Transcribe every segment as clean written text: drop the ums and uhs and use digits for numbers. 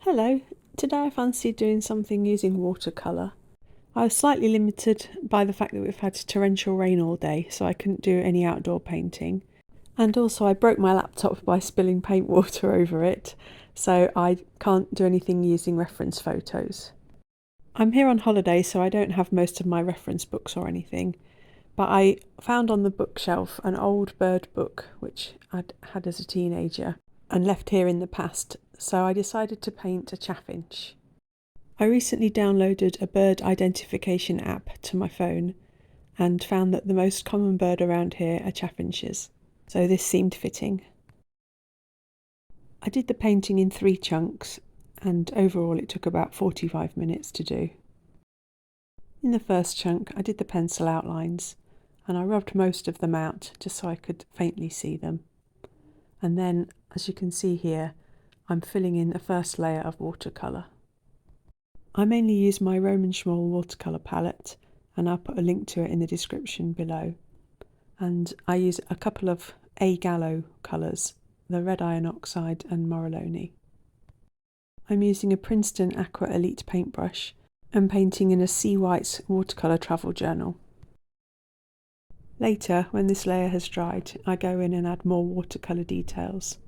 Hello, today I fancied doing something using watercolour. I was slightly limited by the fact that we've had torrential rain all day, so I couldn't do any outdoor painting. And also I broke my laptop by spilling paint water over it, so I can't do anything using reference photos. I'm here on holiday, so I don't have most of my reference books or anything, but I found on the bookshelf an old bird book which I'd had as a teenager and left here in the past, so I decided to paint a chaffinch. I recently downloaded a bird identification app to my phone and found that the most common bird around here are chaffinches, so this seemed fitting. I did the painting in 3 chunks, and overall it took about 45 minutes to do. In the first chunk I did the pencil outlines, and I rubbed most of them out just so I could faintly see them. And then, as you can see here, I'm filling in a first layer of watercolour. I mainly use my Roman Szmal watercolour palette, and I'll put a link to it in the description below. And I use a couple of Gallo colours, the Red Iron Oxide and Morelloni. I'm using a Princeton Aqua Elite paintbrush and painting in a Seawhites watercolour travel journal. Later, when this layer has dried, I go in and add more watercolour details.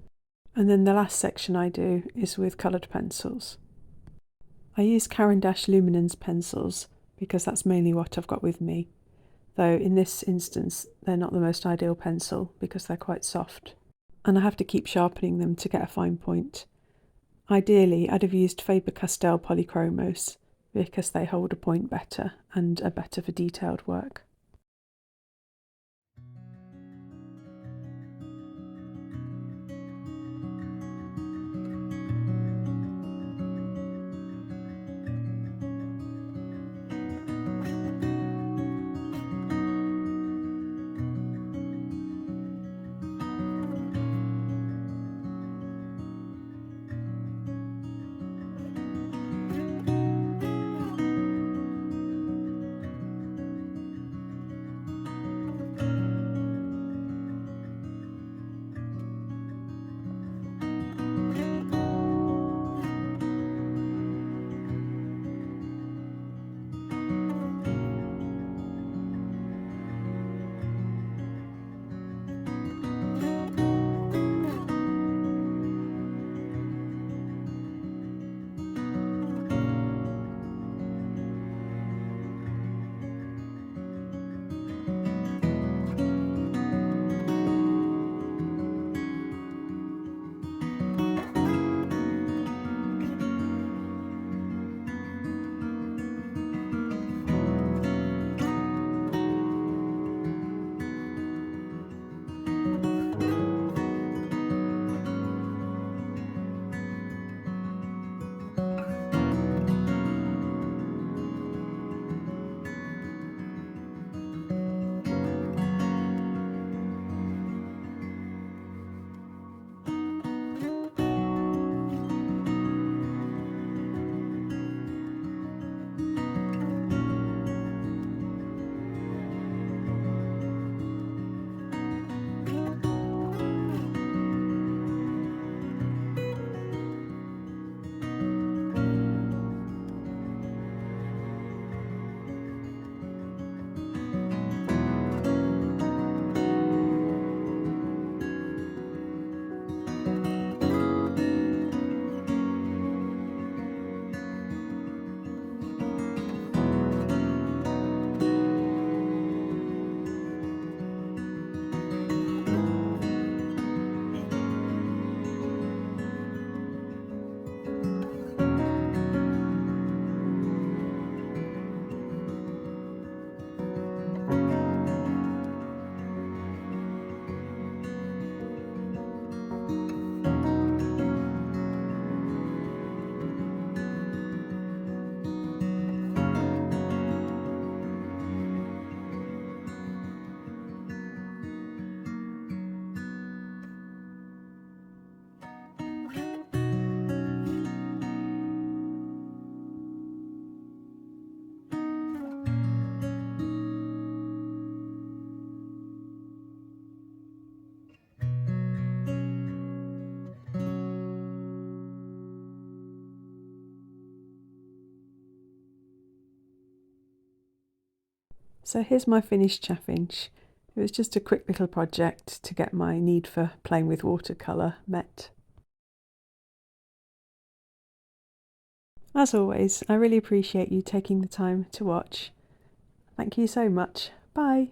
And then the last section I do is with coloured pencils. I use Caran D'Ache Luminance pencils because that's mainly what I've got with me, though in this instance they're not the most ideal pencil because they're quite soft, and I have to keep sharpening them to get a fine point. Ideally I'd have used Faber-Castell polychromos because they hold a point better and are better for detailed work. So here's my finished chaffinch. It was just a quick little project to get my need for playing with watercolour met. As always, I really appreciate you taking the time to watch. Thank you so much. Bye!